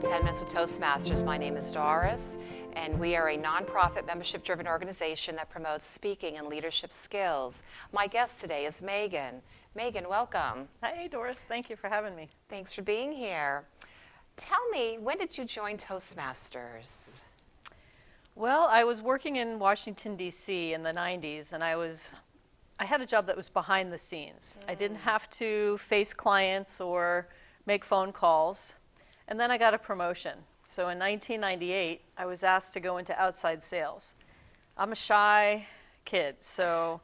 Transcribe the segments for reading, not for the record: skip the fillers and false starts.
to 10 Minutes with Toastmasters. My name is Doris, and we are a nonprofit membership-driven organization that promotes speaking and leadership skills. My guest today is Meggen. Meggen, welcome. Hi, Doris. Thank you for having me. Thanks for being here. Tell me, when did you join Toastmasters? Well, I was working in Washington, D.C. in the 90s, and I had a job that was behind the scenes. I didn't have to face clients or make phone calls. And then I got a promotion. So in 1998, I was asked to go into outside sales. I'm a shy kid, so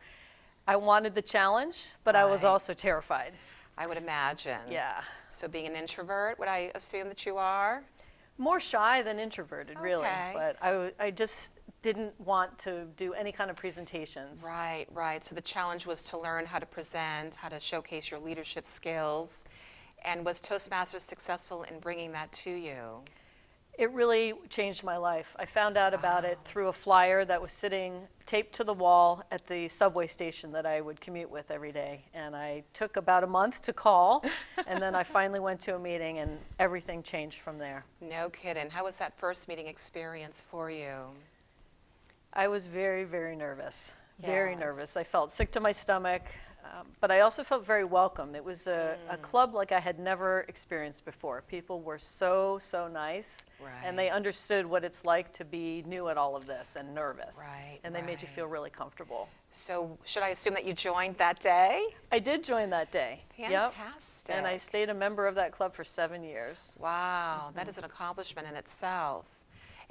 I wanted the challenge, but I was also terrified. I would imagine. Yeah. So being an introvert, would I assume that you are? More shy than introverted, really. Okay. But I just didn't want to do any kind of presentations. Right, right. So the challenge was to learn how to present, how to showcase your leadership skills. And was Toastmasters successful in bringing that to you? It really changed my life. I found out about it through a flyer that was sitting taped to the wall at the subway station that I would commute with every day. And I took about a month to call, and then I finally went to a meeting, and everything changed from there. No kidding. How was that first meeting experience for you? I was very, very nervous. Very Yes. nervous. I felt sick to my stomach. But I also felt very welcome. It was a club like I had never experienced before. People were so nice, and they understood what it's like to be new at all of this and nervous. Right, and they made you feel really comfortable. So should I assume that you joined that day? I did join that day. Yep. Fantastic. And I stayed a member of that club for 7 years. Wow, that is an accomplishment in itself.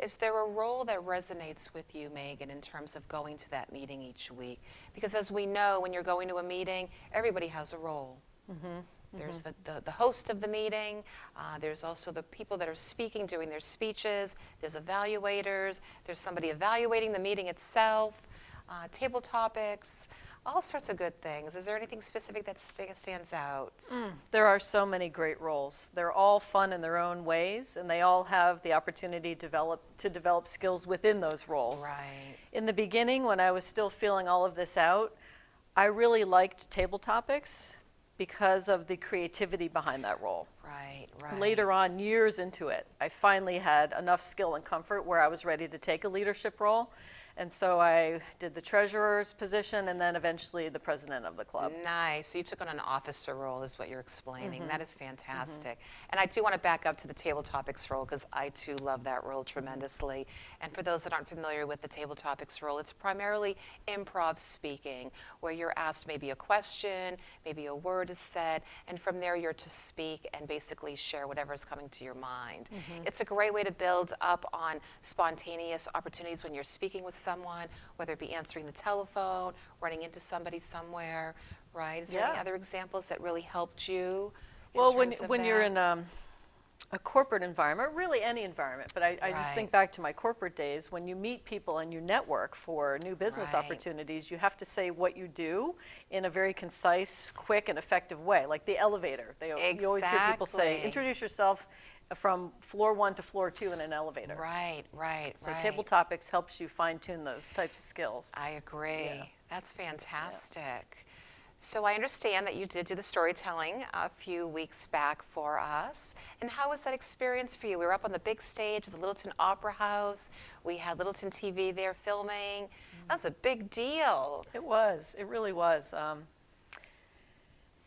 Is there a role that resonates with you, Meggen, in terms of going to that meeting each week? Because as we know, when you're going to a meeting, everybody has a role. There's the host of the meeting. There's also the people that are speaking, doing their speeches. There's evaluators. There's somebody evaluating the meeting itself, table topics, all sorts of good things. Is there anything specific that stands out? There are so many great roles. They're all fun in their own ways, and they all have the opportunity to develop skills within those roles. Right. In the beginning, when I was still feeling all of this out, I really liked table topics because of the creativity behind that role. Right, right. Later on, years into it, I finally had enough skill and comfort where I was ready to take a leadership role. And so I did the treasurer's position and then eventually the president of the club. Nice. So you took on an officer role is what you're explaining. That is fantastic. And I do want to back up to the table topics role because I too love that role tremendously. And for those that aren't familiar with the table topics role, it's primarily improv speaking where you're asked maybe a question, maybe a word is said, and from there you're to speak and basically share whatever is coming to your mind. It's a great way to build up on spontaneous opportunities when you're speaking with someone, whether it be answering the telephone, running into somebody somewhere, right? Is there any other examples that really helped you? Well, when you're in a corporate environment, really any environment, but I just think back to my corporate days, when you meet people and you network for new business opportunities, you have to say what you do in a very concise, quick, and effective way, like the elevator. You always hear people say, introduce yourself from floor 1 to floor 2 in an elevator. Right. So table topics helps you fine-tune those types of skills. I agree. That's fantastic. So I understand that you did do the storytelling a few weeks back for us. And how was that experience for you? We were up on the big stage at the Littleton Opera House. We had Littleton TV there filming. That was a big deal. It was. It really was.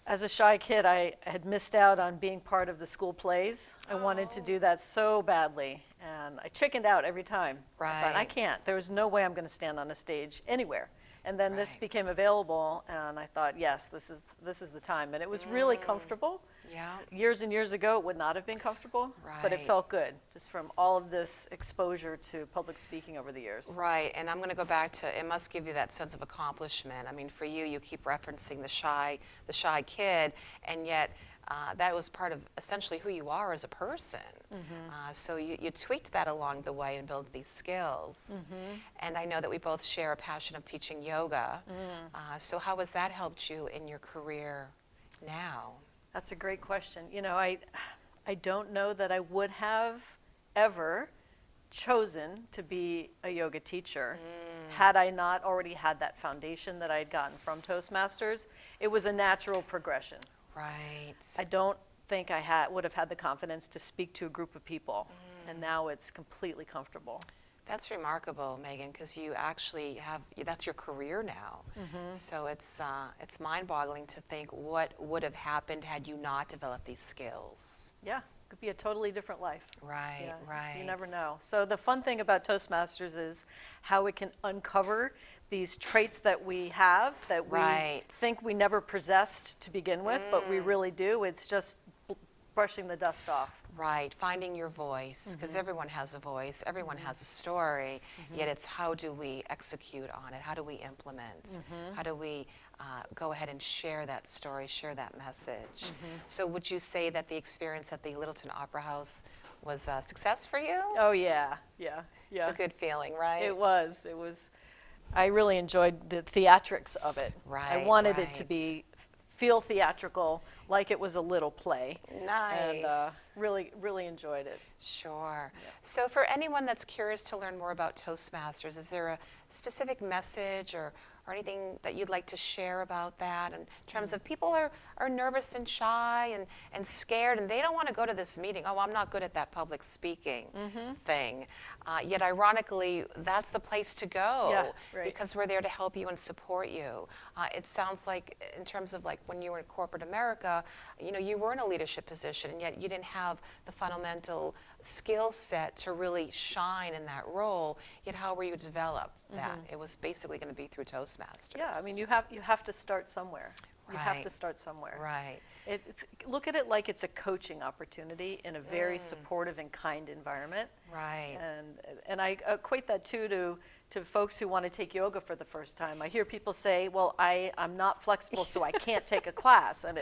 As a shy kid, I had missed out on being part of the school plays. I wanted to do that so badly, and I chickened out every time. I thought, I can't. There was no way I'm going to stand on a stage anywhere. And then this became available, and I thought, yes, this is the time. And it was really comfortable. Yeah. Years and years ago, it would not have been comfortable, but it felt good, just from all of this exposure to public speaking over the years. Right, and I'm going to go back to, it must give you that sense of accomplishment. I mean, for you, you keep referencing the shy kid, and yet that was part of essentially who you are as a person. So you tweaked that along the way and built these skills. And I know that we both share a passion of teaching yoga. So how has that helped you in your career now? That's a great question. You know, I don't know that I would have ever chosen to be a yoga teacher had I not already had that foundation that I had gotten from Toastmasters. It was a natural progression. Right. I don't think would have had the confidence to speak to a group of people. And now it's completely comfortable. That's remarkable, Meggen, because you actually that's your career now. So it's mind-boggling to think what would have happened had you not developed these skills. Yeah, could be a totally different life. Right, Yeah, right. You never know. So the fun thing about Toastmasters is how it can uncover these traits that we have that we think we never possessed to begin with, but we really do. It's just brushing the dust off. Right, finding your voice, because everyone has a voice, everyone has a story, yet it's how do we execute on it, how do we implement, how do we go ahead and share that story, share that message. So would you say that the experience at the Littleton Opera House was a success for you? Oh yeah, yeah, yeah. It's a good feeling, right? It was. I really enjoyed the theatrics of it. Right, I wanted it to feel theatrical, like it was a little play. Nice. And really, really enjoyed it. Sure. Yeah. So for anyone that's curious to learn more about Toastmasters, is there a specific message or anything that you'd like to share about that in terms of people are nervous and shy and scared and they don't want to go to this meeting? Oh, I'm not good at that public speaking thing. Yet ironically, that's the place to go because we're there to help you and support you. It sounds like in terms of like when you were in corporate America, you know, you were in a leadership position and yet you didn't have the fundamental skill set to really shine in that role. Yet how were you developed that? It was basically going to be through Toastmasters. Yeah, I mean, you have to start somewhere. You have to start somewhere. Right. Look at it like it's a coaching opportunity in a very supportive and kind environment. Right. And I equate that too to folks who want to take yoga for the first time. I hear people say, well, I'm not flexible, so I can't take a class. And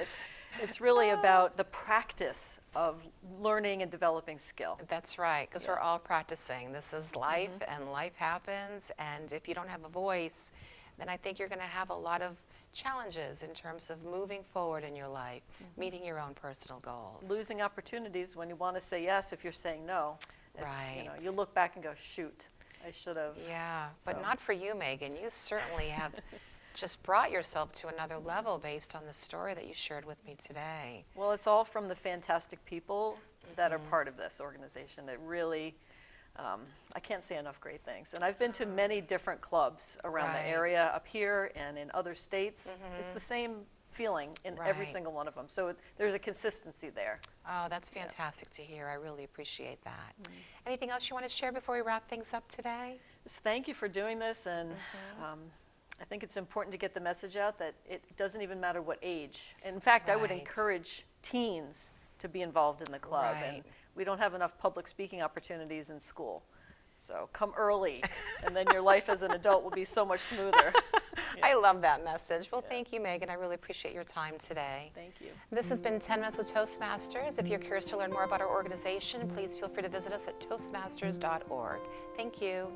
it's really about the practice of learning and developing skill. That's right, because we're all practicing. This is life, and life happens. And if you don't have a voice, then I think you're going to have a lot of challenges in terms of moving forward in your life, meeting your own personal goals. Losing opportunities when you want to say yes if you're saying no. Right. You know, you look back and go, shoot, I should have. Yeah, but not for you, Meggen. You certainly have just brought yourself to another level based on the story that you shared with me today. Well, it's all from the fantastic people that are part of this organization that really, I can't say enough great things. And I've been to many different clubs around the area, up here and in other states. It's the same feeling in every single one of them. So there's a consistency there. Oh, that's fantastic to hear. I really appreciate that. Anything else you want to share before we wrap things up today? Just thank you for doing this. And I think it's important to get the message out that it doesn't even matter what age. In fact, I would encourage teens to be involved in the club. And we don't have enough public speaking opportunities in school. So come early, and then your life as an adult will be so much smoother. I love that message. Well, thank you, Meggen. I really appreciate your time today. Thank you. This has been 10 Minutes with Toastmasters. If you're curious to learn more about our organization, please feel free to visit us at toastmasters.org. Thank you.